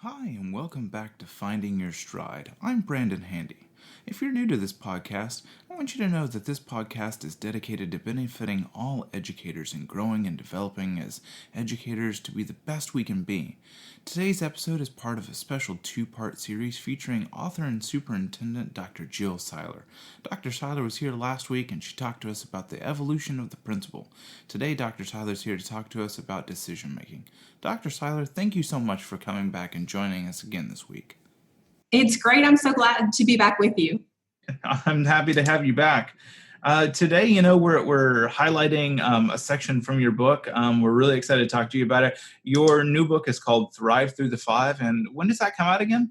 Hi, and welcome back to Finding Your Stride. I'm Brandon Handy. If you're new to this podcast, I want you to know that this podcast is dedicated to benefiting all educators in growing and developing as educators to be the best we can be. Today's episode is part of a special two-part series featuring author and superintendent Dr. Jill Siler. Dr. Siler was here last week and she talked to us about the evolution of the principal. Today, Dr. Siler is here to talk to us about decision making. Dr. Siler, thank you so much for coming back and joining us again this week. It's great. I'm so glad to be back with you. I'm happy to have you back. Today, we're highlighting a section from your book. We're really excited to talk to you about it. Your new book is called Thrive Through the Five. And when does that come out again?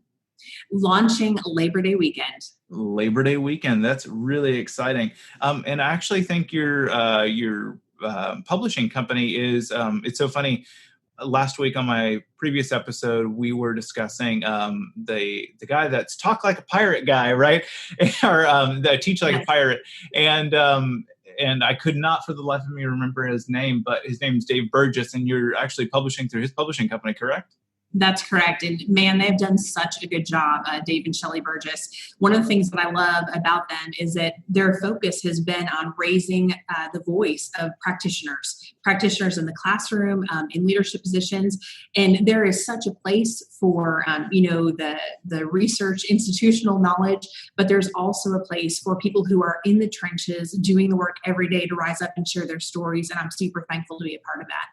Launching Labor Day weekend. Labor Day weekend. That's really exciting. And I actually think your publishing company is, it's so funny. Last week on my previous episode, we were discussing the guy that's talk like a pirate guy, right? Or that teach like a pirate. And I could not for the life of me remember his name, but his name's Dave Burgess, and you're actually publishing through his publishing company, correct? That's correct. And man, they've done such a good job, Dave and Shelley Burgess. One of the things that I love about them is that their focus has been on raising the voice of practitioners in the classroom, in leadership positions. And there is such a place for, the research, institutional knowledge, but there's also a place for people who are in the trenches doing the work every day to rise up and share their stories. And I'm super thankful to be a part of that.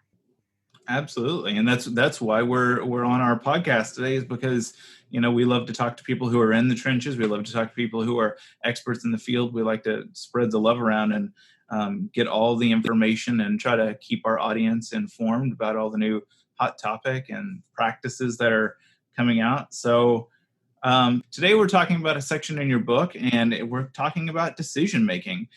Absolutely. And that's why we're on our podcast today, is because, we love to talk to people who are in the trenches. We love to talk to people who are experts in the field. We like to spread the love around and get all the information and try to keep our audience informed about all the new hot topic and practices that are coming out. So today we're talking about a section in your book, and we're talking about decision making.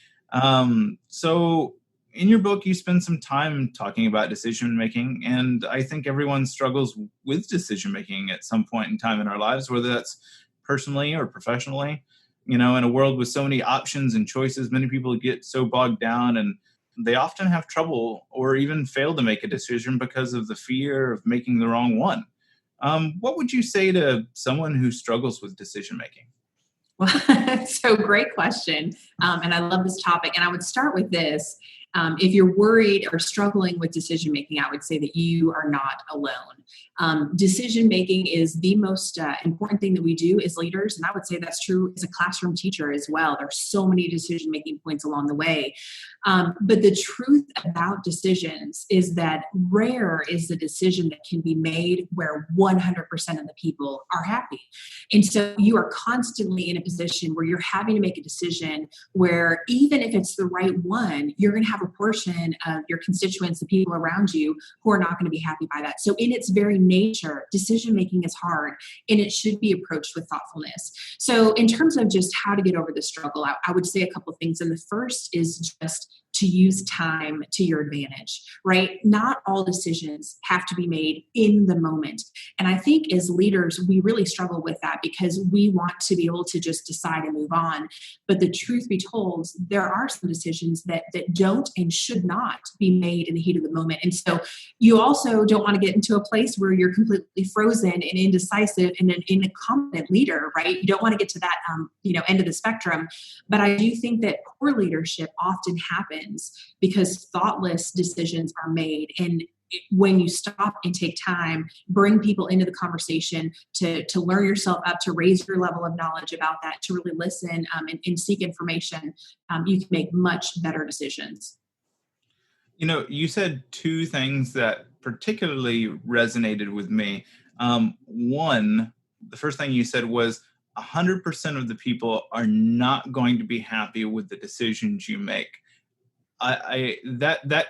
So in your book, you spend some time talking about decision making, and I think everyone struggles with decision making at some point in time in our lives, whether that's personally or professionally. In a world with so many options and choices, many people get so bogged down, and they often have trouble or even fail to make a decision because of the fear of making the wrong one. What would you say to someone who struggles with decision making? Well, so great question. And I love this topic. And I would start with this. If you're worried or struggling with decision making, I would say that you are not alone. Decision making is the most important thing that we do as leaders, and I would say that's true as a classroom teacher as well. There's so many decision making points along the way. But the truth about decisions is that rare is the decision that can be made where 100% of the people are happy. And so you are constantly in a position where you're having to make a decision where, even if it's the right one, you're going to have a portion of your constituents, the people around you, who are not going to be happy by that. So in its very nature, decision making is hard, and it should be approached with thoughtfulness. So in terms of just how to get over the struggle, I would say a couple of things. And the first is just to use time to your advantage, right? Not all decisions have to be made in the moment. And I think as leaders, we really struggle with that because we want to be able to just decide and move on. But the truth be told, there are some decisions that don't and should not be made in the heat of the moment. And so you also don't want to get into a place where you're completely frozen and indecisive and an incompetent leader, right? You don't want to get to that, end of the spectrum. But I do think that poor leadership often happens because thoughtless decisions are made. And when you stop and take time, bring people into the conversation to learn yourself up, to raise your level of knowledge about that, to really listen and seek information, you can make much better decisions. You said two things that particularly resonated with me. One, the first thing you said was 100% of the people are not going to be happy with the decisions you make. That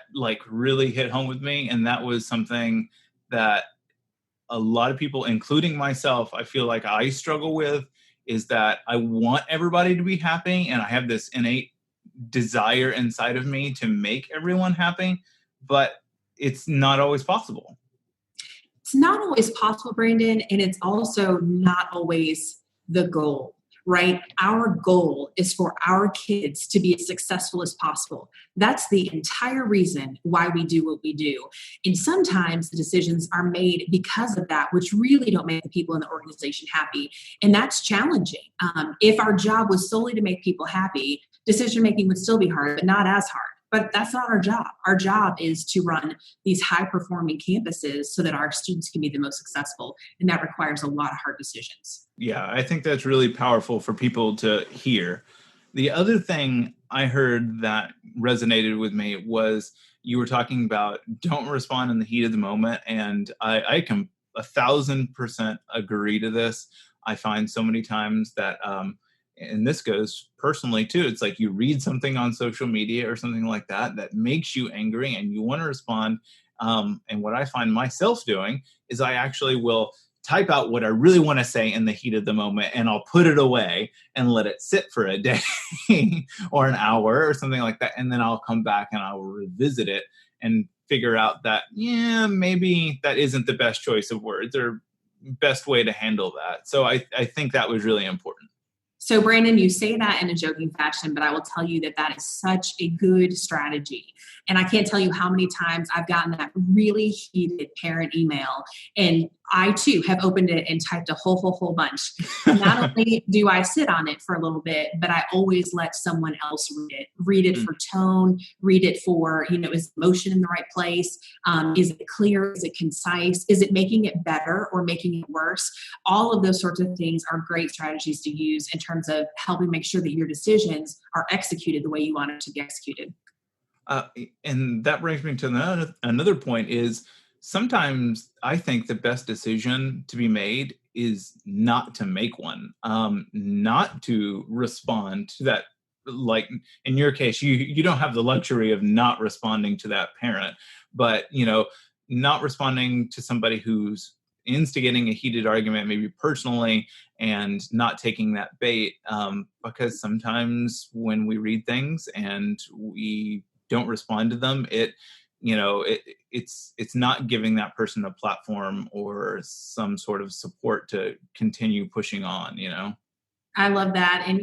really hit home with me, and that was something that a lot of people, including myself, I feel like I struggle with, is that I want everybody to be happy, and I have this innate desire inside of me to make everyone happy, but it's not always possible. It's not always possible, Brandon, and it's also not always the goal. right? Our goal is for our kids to be as successful as possible. That's the entire reason why we do what we do. And sometimes the decisions are made because of that, which really don't make the people in the organization happy. And that's challenging. If our job was solely to make people happy, decision making would still be hard, but not as hard. But that's not our job. Our job is to run these high performing campuses so that our students can be the most successful. And that requires a lot of hard decisions. Yeah, I think that's really powerful for people to hear. The other thing I heard that resonated with me was you were talking about don't respond in the heat of the moment. And I can 1,000% agree to this. I find so many times that, and this goes personally too, it's like you read something on social media or something like that that makes you angry and you want to respond. And what I find myself doing is I actually will type out what I really want to say in the heat of the moment, and I'll put it away and let it sit for a day or an hour or something like that. And then I'll come back and I will revisit it and figure out that, yeah, maybe that isn't the best choice of words or best way to handle that. So I think that was really important. So, Brandon, you say that in a joking fashion, but I will tell you that that is such a good strategy. And I can't tell you how many times I've gotten that really heated parent email. And I, too, have opened it and typed a whole bunch. Not only do I sit on it for a little bit, but I always let someone else read it. Read it for tone, read it for, is emotion in the right place? Is it clear? Is it concise? Is it making it better or making it worse? All of those sorts of things are great strategies to use in terms of helping make sure that your decisions are executed the way you want it to be executed. And that brings me to another point is sometimes I think the best decision to be made is not to make one, not to respond to that. Like in your case, you don't have the luxury of not responding to that parent, but not responding to somebody who's instigating a heated argument, maybe personally, and not taking that bait, because sometimes when we read things and we don't respond to them, it's not giving that person a platform or some sort of support to continue pushing on. I love that. And,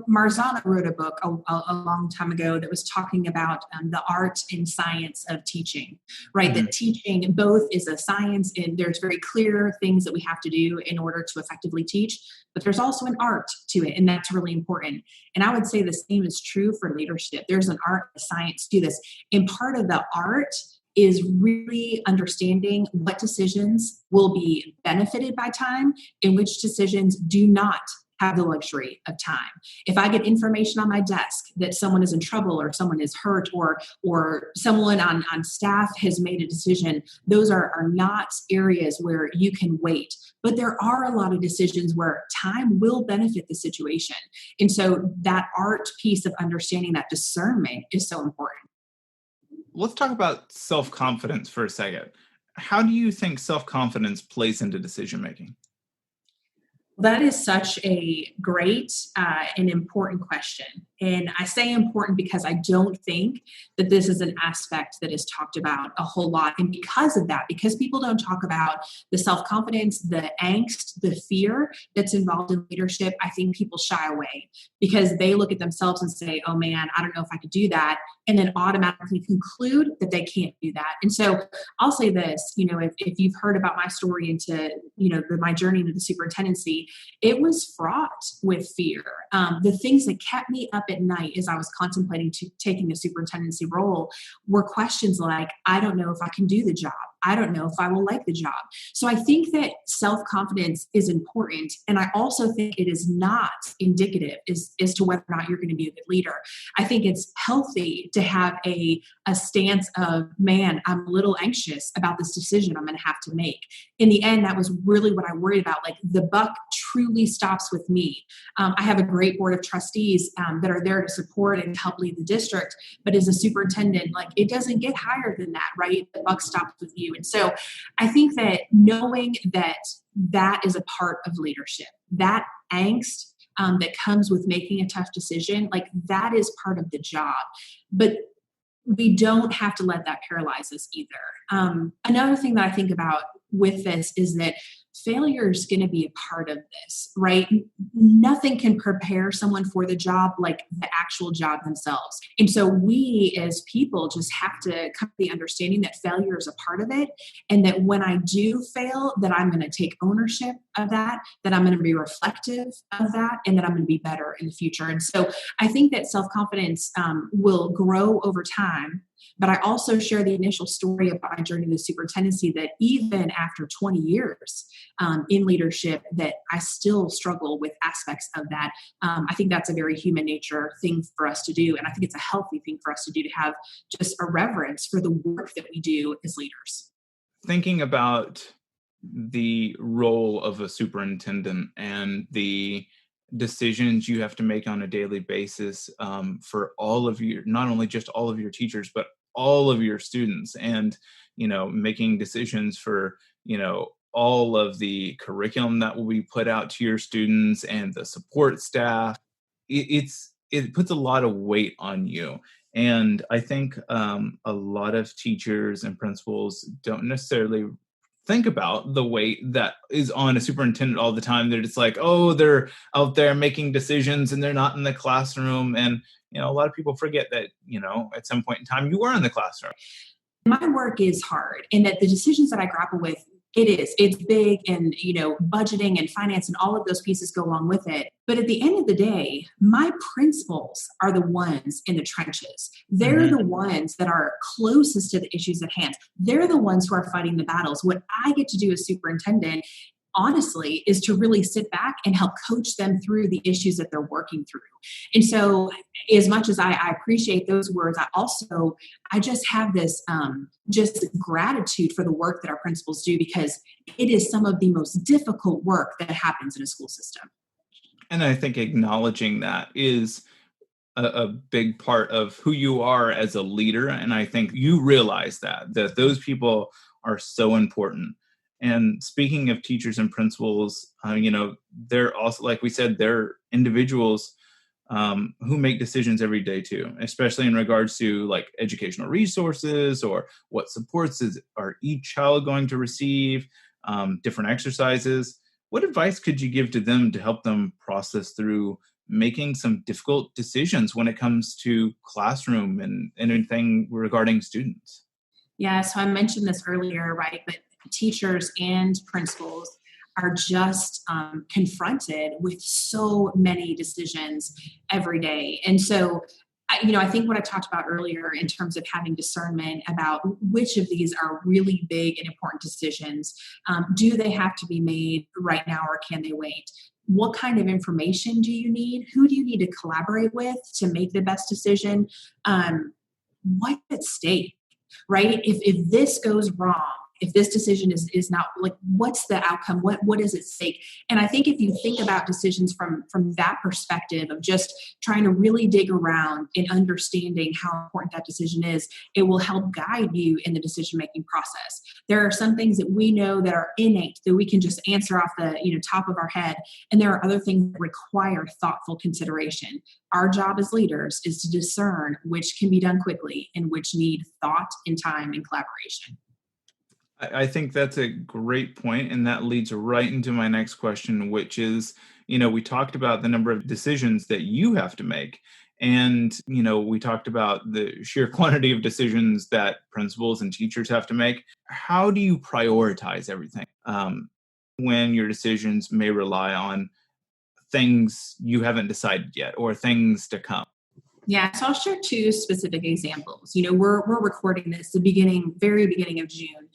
Marzano wrote a book a long time ago that was talking about the art and science of teaching, right? Mm-hmm. That teaching both is a science and there's very clear things that we have to do in order to effectively teach, but there's also an art to it. And that's really important. And I would say the same is true for leadership. There's an art and science to this. And part of the art is really understanding what decisions will be benefited by time and which decisions do not have the luxury of time. If I get information on my desk that someone is in trouble or someone is hurt or someone on staff has made a decision, those are not areas where you can wait. But there are a lot of decisions where time will benefit the situation. And so that art piece of understanding that discernment is so important. Let's talk about self-confidence for a second. How do you think self-confidence plays into decision-making? That is such a great and important question. And I say important because I don't think that this is an aspect that is talked about a whole lot. And because of that, because people don't talk about the self-confidence, the angst, the fear that's involved in leadership, I think people shy away because they look at themselves and say, oh man, I don't know if I could do that. And then automatically conclude that they can't do that. And so I'll say this, if you've heard about my story into, my journey into the superintendency, it was fraught with fear. The things that kept me up at night as I was contemplating taking the superintendency role were questions like, I don't know if I can do the job. I don't know if I will like the job. So I think that self-confidence is important. And I also think it is not indicative as to whether or not you're going to be a good leader. I think it's healthy to have a stance of, man, I'm a little anxious about this decision I'm going to have to make. In the end, that was really what I worried about. Like the buck truly stops with me. I have a great board of trustees that are there to support and help lead the district. But as a superintendent, like it doesn't get higher than that, right? The buck stops with you. And so I think that knowing that is a part of leadership, that angst that comes with making a tough decision, like that is part of the job. But we don't have to let that paralyze us either. Another thing that I think about with this is that failure is going to be a part of this, right? Nothing can prepare someone for the job like the actual job themselves. And so we as people just have to come to the understanding that failure is a part of it. And that when I do fail, that I'm going to take ownership of that I'm going to be reflective of that, and that I'm going to be better in the future. And so I think that self-confidence will grow over time. But I also share the initial story about my journey to superintendency, that even after 20 years in leadership, that I still struggle with aspects of that. I think that's a very human nature thing for us to do. And I think it's a healthy thing for us to do, to have just a reverence for the work that we do as leaders. Thinking about the role of a superintendent and the decisions you have to make on a daily basis for all of your, not only just all of your teachers, but all of your students, and, making decisions for, all of the curriculum that will be put out to your students and the support staff. It puts a lot of weight on you. And I think a lot of teachers and principals don't necessarily think about the weight that is on a superintendent all the time. That it's like, oh, they're out there making decisions and they're not in the classroom. And, a lot of people forget that, at some point in time you were in the classroom. My work is hard, and that the decisions that I grapple with, it's big, and, budgeting and finance and all of those pieces go along with it. But at the end of the day, my principals are the ones in the trenches. They're the ones that are closest to the issues at hand. They're the ones who are fighting the battles. What I get to do as superintendent, honestly, is to really sit back and help coach them through the issues that they're working through. And so as much as I appreciate those words, I just have this just gratitude for the work that our principals do, because it is some of the most difficult work that happens in a school system. And I think acknowledging that is a big part of who you are as a leader. And I think you realize that those people are so important. And speaking of teachers and principals, they're also, like we said, they're individuals who make decisions every day too, especially in regards to like educational resources or what supports are each child going to receive, different exercises. What advice could you give to them to help them process through making some difficult decisions when it comes to classroom and anything regarding students? Yeah, so I mentioned this earlier, right? But teachers and principals are just confronted with so many decisions every day. And so, I think what I talked about earlier in terms of having discernment about which of these are really big and important decisions, do they have to be made right now, or can they wait? What kind of information do you need? Who do you need to collaborate with to make the best decision? What's at stake, right? If this goes wrong, if this decision is not, like, what's the outcome? What is at stake? And I think if you think about decisions from that perspective of just trying to really dig around and understanding how important that decision is, it will help guide you in the decision-making process. There are some things that we know that are innate, that we can just answer off the top of our head. And there are other things that require thoughtful consideration. Our job as leaders is to discern which can be done quickly and which need thought and time and collaboration. I think that's a great point, and that leads right into my next question, which is, we talked about the number of decisions that you have to make, and, we talked about the sheer quantity of decisions that principals and teachers have to make. How do you prioritize everything when your decisions may rely on things you haven't decided yet or things to come? Yeah, so I'll share two specific examples. We're recording this very beginning of June.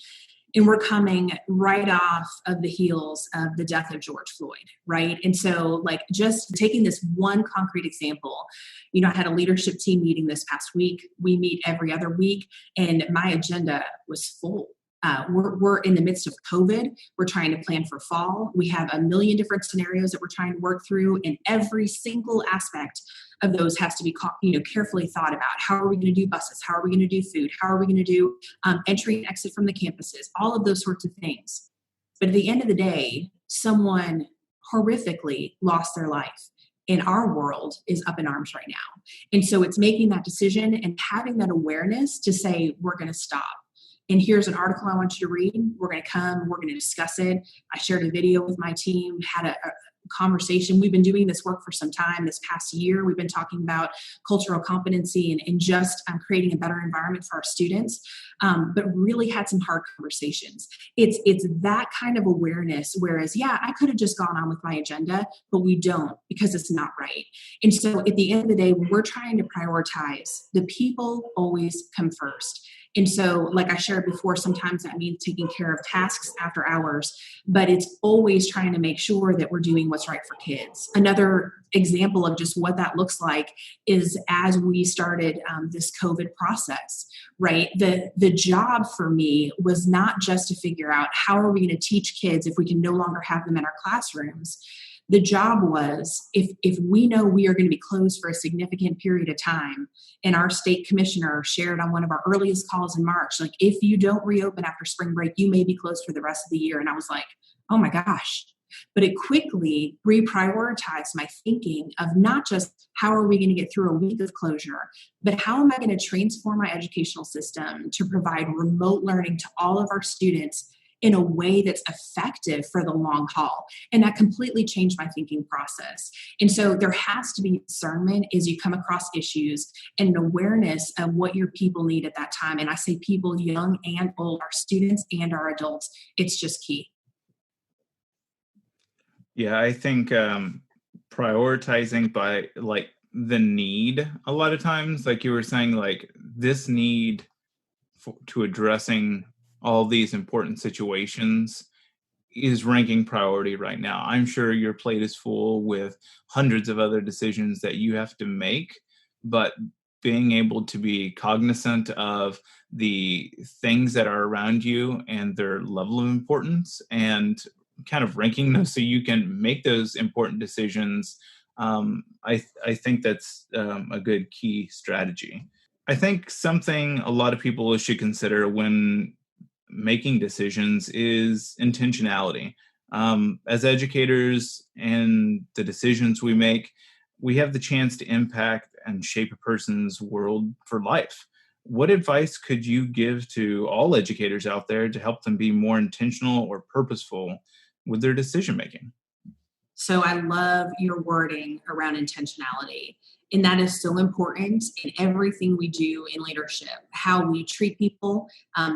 And we're coming right off of the heels of the death of George Floyd, right? And so, just taking this one concrete example, I had a leadership team meeting this past week. We meet every other week, and my agenda was full. We're in the midst of COVID. We're trying to plan for fall. We have a million different scenarios that we're trying to work through, and every single aspect of those has to be carefully thought about. How are we going to do buses? How are we going to do food? How are we going to do entry and exit from the campuses? All of those sorts of things. But at the end of the day, someone horrifically lost their life. And our world is up in arms right now. And so it's making that decision and having that awareness to say, we're going to stop. and here's an article I want you to read. We're going to come, we're going to discuss it. I shared a video with my team, had a conversation. We've been doing this work for some time. This past year, we've been talking about cultural competency and just creating a better environment for our students, but really had some hard conversations. It's that kind of awareness, whereas, yeah, I could have just gone on with my agenda, but we don't because it's not right. And so at the end of the day, when we're trying to prioritize, the people always come first. And so, like I shared before, sometimes that means taking care of tasks after hours, but it's always trying to make sure that we're doing what's right for kids. Another example of just what that looks like is as we started this COVID process, right? The job for me was not just to figure out how are we going to teach kids if we can no longer have them in our classrooms. The job was, if we know we are going to be closed for a significant period of time, and our state commissioner shared on one of our earliest calls in March, like, if you don't reopen after spring break, you may be closed for the rest of the year. And I was like, oh my gosh. But it quickly reprioritized my thinking of not just how are we going to get through a week of closure, but how am I going to transform my educational system to provide remote learning to all of our students in a way that's effective for the long haul. And that completely changed my thinking process. And so there has to be discernment as you come across issues and an awareness of what your people need at that time. And I say people, young and old, our students and our adults. It's just key. Yeah, I think prioritizing by like the need a lot of times, like you were saying, like this need to addressing all these important situations is ranking priority right now. I'm sure your plate is full with hundreds of other decisions that you have to make, but being able to be cognizant of the things that are around you and their level of importance and kind of ranking those so you can make those important decisions. I think that's a good key strategy. I think something a lot of people should consider when making decisions is intentionality. As educators and the decisions we make, we have the chance to impact and shape a person's world for life. What advice could you give to all educators out there to help them be more intentional or purposeful with their decision making? So I love your wording around intentionality. And that is so important in everything we do in leadership, how we treat people,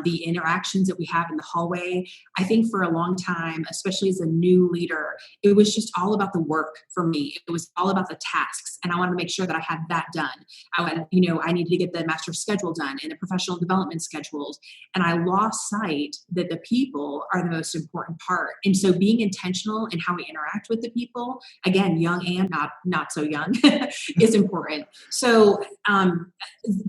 the interactions that we have in the hallway. I think for a long time, especially as a new leader, it was just all about the work for me. It was all about the tasks. And I wanted to make sure that I had that done. I needed to get the master schedule done and the professional development schedules. And I lost sight that the people are the most important part. And so being intentional in how we interact with the people, again, young and not so young, is important. So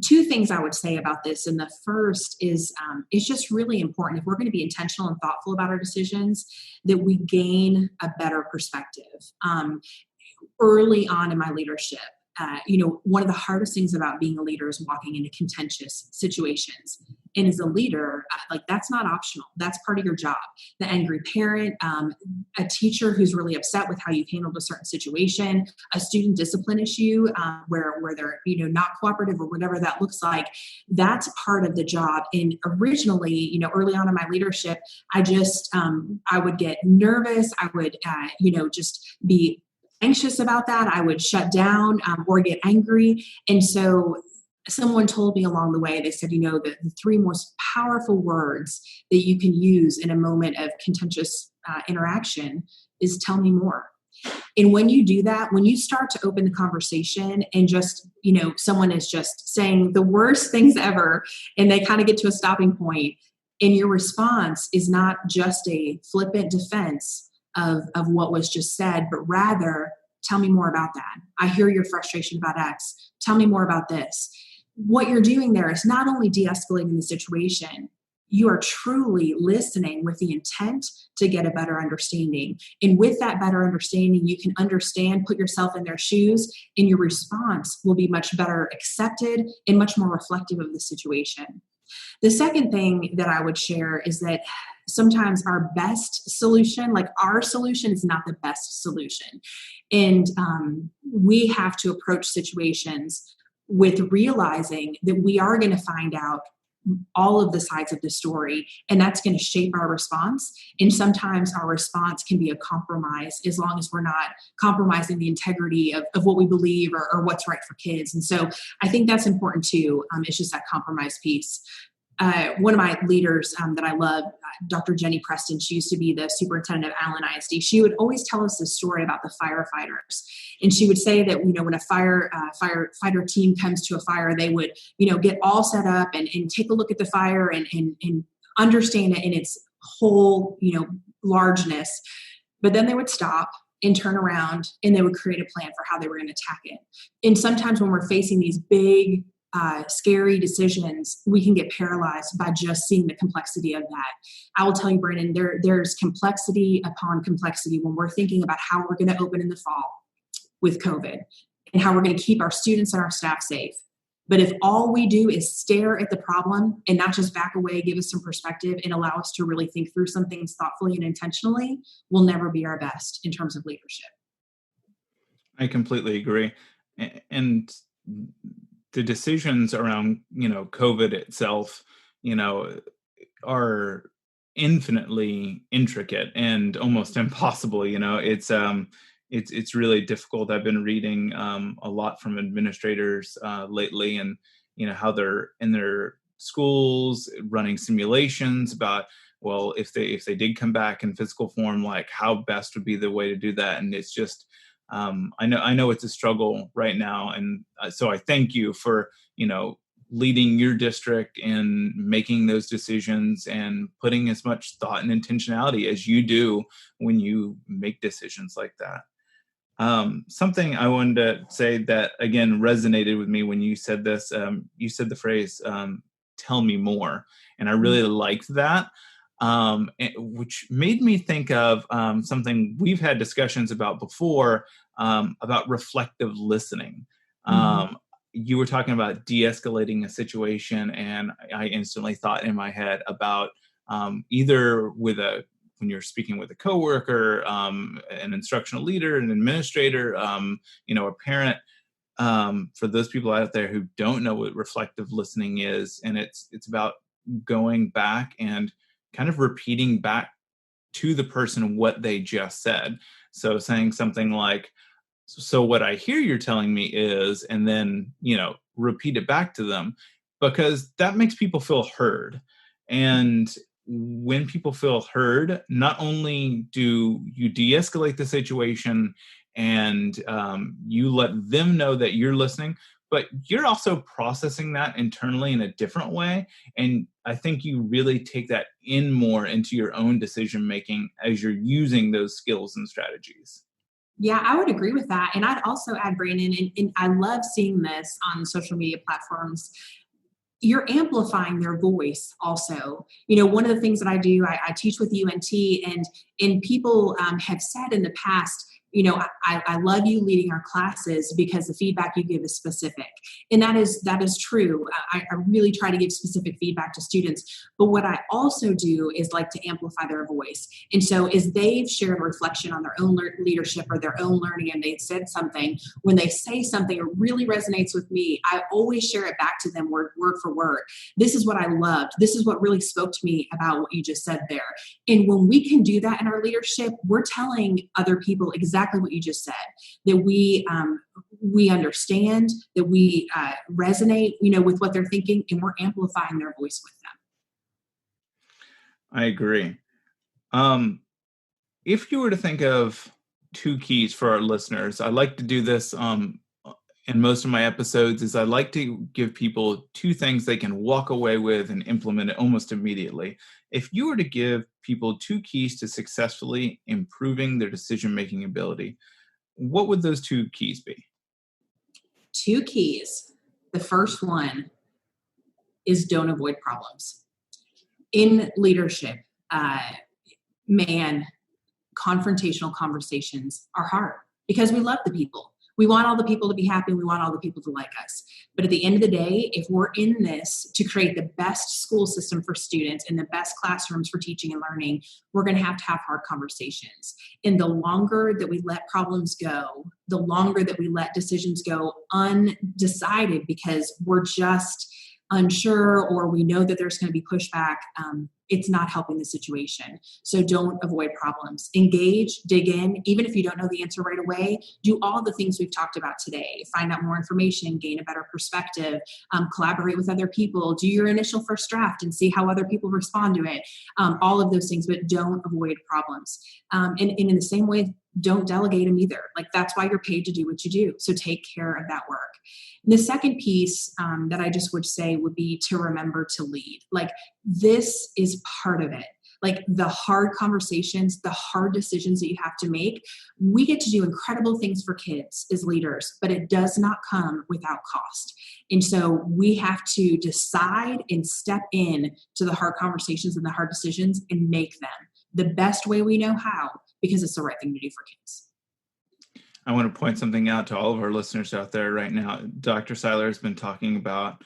two things I would say about this. And the first is it's just really important if we're going to be intentional and thoughtful about our decisions, that we gain a better perspective. Early on in my leadership, one of the hardest things about being a leader is walking into contentious situations. And as a leader, that's not optional. That's part of your job. The angry parent, a teacher who's really upset with how you've handled a certain situation, a student discipline issue where they're not cooperative or whatever that looks like. That's part of the job. And originally, early on in my leadership, I would get nervous. I would, just be anxious about that. I would shut down or get angry. And so someone told me along the way, they said, the three most powerful words that you can use in a moment of contentious interaction is tell me more. And when you do that, when you start to open the conversation and just, someone is just saying the worst things ever, and they kind of get to a stopping point, and your response is not just a flippant defense of what was just said, but rather tell me more about that. I hear your frustration about X. Tell me more about this. What you're doing there is not only de-escalating the situation, you are truly listening with the intent to get a better understanding. And with that better understanding, you can understand, put yourself in their shoes, and your response will be much better accepted and much more reflective of the situation. The second thing that I would share is that sometimes our best solution, like our solution, is not the best solution. And we have to approach situations with realizing that we are going to find out all of the sides of the story, and that's going to shape our response. And sometimes our response can be a compromise as long as we're not compromising the integrity of what we believe or what's right for kids. And so I think that's important too. It's just that compromise piece. One of my leaders that I love, Dr. Jenny Preston, she used to be the superintendent of Allen ISD. She would always tell us this story about the firefighters. And she would say that, when a firefighter team comes to a fire, they would, get all set up and take a look at the fire and understand it in its whole, largeness. But then they would stop and turn around and they would create a plan for how they were going to attack it. And sometimes when we're facing these big, scary decisions, we can get paralyzed by just seeing the complexity of that. I will tell you, Brandon, there's complexity upon complexity when we're thinking about how we're going to open in the fall with COVID and how we're going to keep our students and our staff safe. But if all we do is stare at the problem and not just back away, give us some perspective and allow us to really think through some things thoughtfully and intentionally, we'll never be our best in terms of leadership. I completely agree. And the decisions around, COVID itself, are infinitely intricate and almost impossible. It's really difficult. I've been reading a lot from administrators lately, and how they're in their schools running simulations about, well, if they did come back in physical form, like how best would be the way to do that. And it's just, I know it's a struggle right now. And so I thank you for, leading your district and making those decisions and putting as much thought and intentionality as you do when you make decisions like that. Something I wanted to say that, again, resonated with me when you said this. You said the phrase, tell me more. And I really liked that. Which made me think of something we've had discussions about before, about reflective listening. You were talking about de-escalating a situation, and I instantly thought in my head about either when you're speaking with a coworker, an instructional leader, an administrator, a parent. For those people out there who don't know what reflective listening is, and it's about going back and kind of repeating back to the person what they just said. So saying something like, so what I hear you're telling me is, and then, repeat it back to them, because that makes people feel heard. And when people feel heard, not only do you de-escalate the situation and you let them know that you're listening, but you're also processing that internally in a different way. And I think you really take that in more into your own decision-making as you're using those skills and strategies. Yeah, I would agree with that. And I'd also add, Brandon, and I love seeing this on social media platforms, you're amplifying their voice also. One of the things that I do, I teach with UNT, and people have said in the past, I love you leading our classes because the feedback you give is specific. And that is true. I really try to give specific feedback to students. But what I also do is like to amplify their voice. And so as they've shared reflection on their own leadership or their own learning, and they said something, when they say something that really resonates with me, I always share it back to them word for word. This is what I loved. This is what really spoke to me about what you just said there. And when we can do that in our leadership, we're telling other people exactly what you just said, that we understand, that we resonate, with what they're thinking, and we're amplifying their voice with them. I agree. If you were to think of 2 keys for our listeners, I like to do this in most of my episodes, is I like to give people 2 things they can walk away with and implement it almost immediately. If you were to give people 2 keys to successfully improving their decision-making ability, what would those 2 keys be? 2 keys. The first one is don't avoid problems. In leadership, confrontational conversations are hard because we love the people. We want all the people to be happy. We want all the people to like us. But at the end of the day, if we're in this to create the best school system for students and the best classrooms for teaching and learning, we're going to have hard conversations. And the longer that we let problems go, the longer that we let decisions go undecided because we're just unsure or we know that there's going to be pushback, it's not helping the situation. So don't avoid problems. Engage, dig in. Even if you don't know the answer right away, do all the things we've talked about today. Find out more information, gain a better perspective, collaborate with other people, do your initial first draft and see how other people respond to it. All of those things, but don't avoid problems. And in the same way, don't delegate them either. Like, that's why you're paid to do what you do. So take care of that work. And the second piece that I just would say would be to remember to lead. Like, this is part of it. Like, the hard conversations, the hard decisions that you have to make, we get to do incredible things for kids as leaders, but it does not come without cost. And so we have to decide and step in to the hard conversations and the hard decisions and make them the best way we know how, because it's the right thing to do for kids. I want to point something out to all of our listeners out there right now. Dr. Siler has been talking about,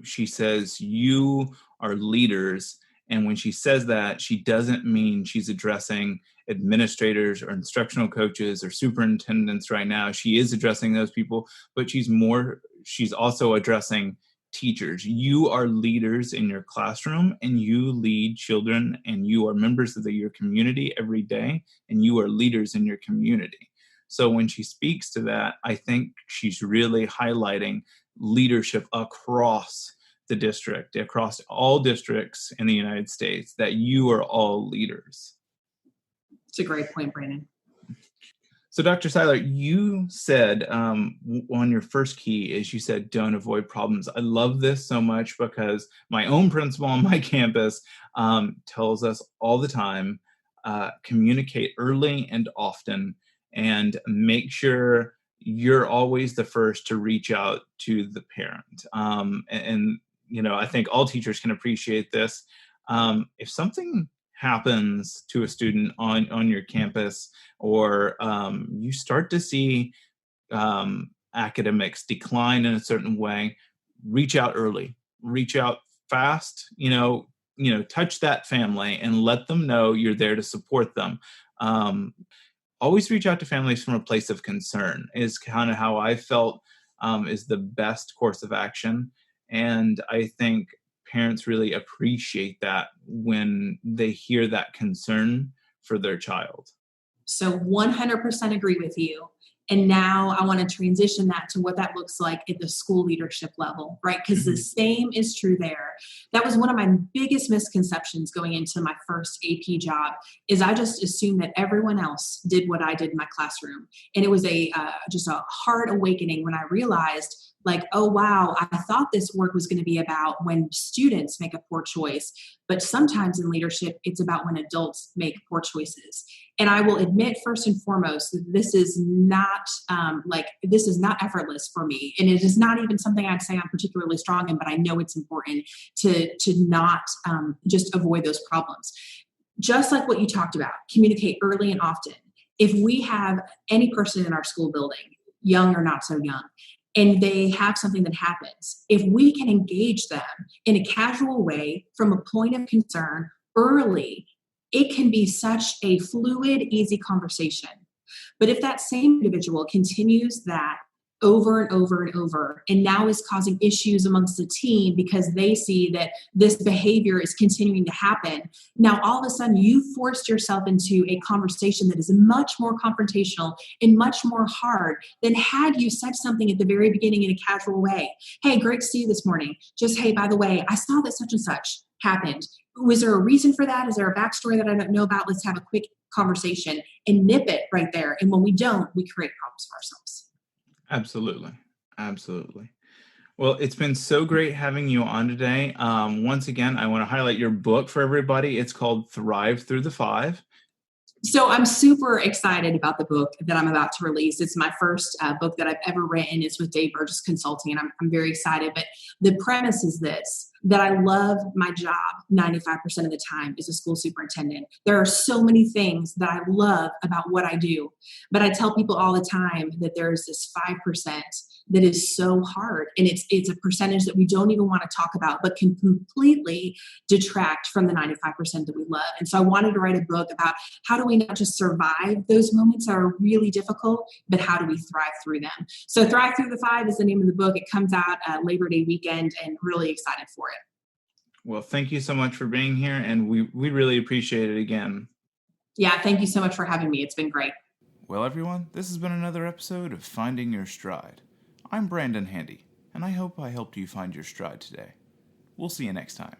she says, you are leaders. And when she says that, she doesn't mean she's addressing administrators or instructional coaches or superintendents right now. She is addressing those people, but she's also addressing teachers. You are leaders in your classroom, and you lead children, and you are members of your community every day, and you are leaders in your community. So when she speaks to that, I think she's really highlighting leadership across the district, across all districts in the United States, that you are all leaders. It's a great point, Brandon. So Dr. Siler, you said on your first key is you said, don't avoid problems. I love this so much because my own principal on my campus tells us all the time, communicate early and often, and make sure you're always the first to reach out to the parent. And I think all teachers can appreciate this. If something happens to a student on your campus, or you start to see academics decline in a certain way, reach out early, reach out fast, touch that family and let them know you're there to support them. Always reach out to families from a place of concern is kind of how I felt is the best course of action. And I think parents really appreciate that when they hear that concern for their child. So 100% agree with you. And now I want to transition that to what that looks like at the school leadership level, right? Because the same is true there. That was one of my biggest misconceptions going into my first AP job, is I just assumed that everyone else did what I did in my classroom. And it was just a hard awakening when I realized, like, oh, wow, I thought this work was going to be about when students make a poor choice. But sometimes in leadership, it's about when adults make poor choices. And I will admit, first and foremost, that this is not effortless for me. And it is not even something I'd say I'm particularly strong in, but I know it's important to not just avoid those problems. Just like what you talked about, communicate early and often. If we have any person in our school building, young or not so young, and they have something that happens, if we can engage them in a casual way from a point of concern early, it can be such a fluid, easy conversation. But if that same individual continues that over and over and over, and now is causing issues amongst the team because they see that this behavior is continuing to happen, now all of a sudden you forced yourself into a conversation that is much more confrontational and much more hard than had you said something at the very beginning in a casual way. Hey, great to see you this morning. Just, hey, by the way, I saw that such and such happened. Was there a reason for that? Is there a backstory that I don't know about? Let's have a quick conversation and nip it right there. And when we don't, we create problems for ourselves. Absolutely. Absolutely. Well, it's been so great having you on today. Once again, I want to highlight your book for everybody. It's called Thrive Through the Five. So I'm super excited about the book that I'm about to release. It's my first book that I've ever written. It's with Dave Burgess Consulting, and I'm very excited. But the premise is this, that I love my job 95% of the time as a school superintendent. There are so many things that I love about what I do. But I tell people all the time that there's this 5% that is so hard. And it's a percentage that we don't even want to talk about, but can completely detract from the 95% that we love. And so I wanted to write a book about how to we not just survive those moments that are really difficult, but how do we thrive through them? So Thrive Through the 5 is the name of the book. It comes out Labor Day weekend, and really excited for it. Well, thank you so much for being here, and we really appreciate it again. Yeah, thank you so much for having me. It's been great. Well, everyone, this has been another episode of Finding Your Stride. I'm Brandon Handy, and I hope I helped you find your stride today. We'll see you next time.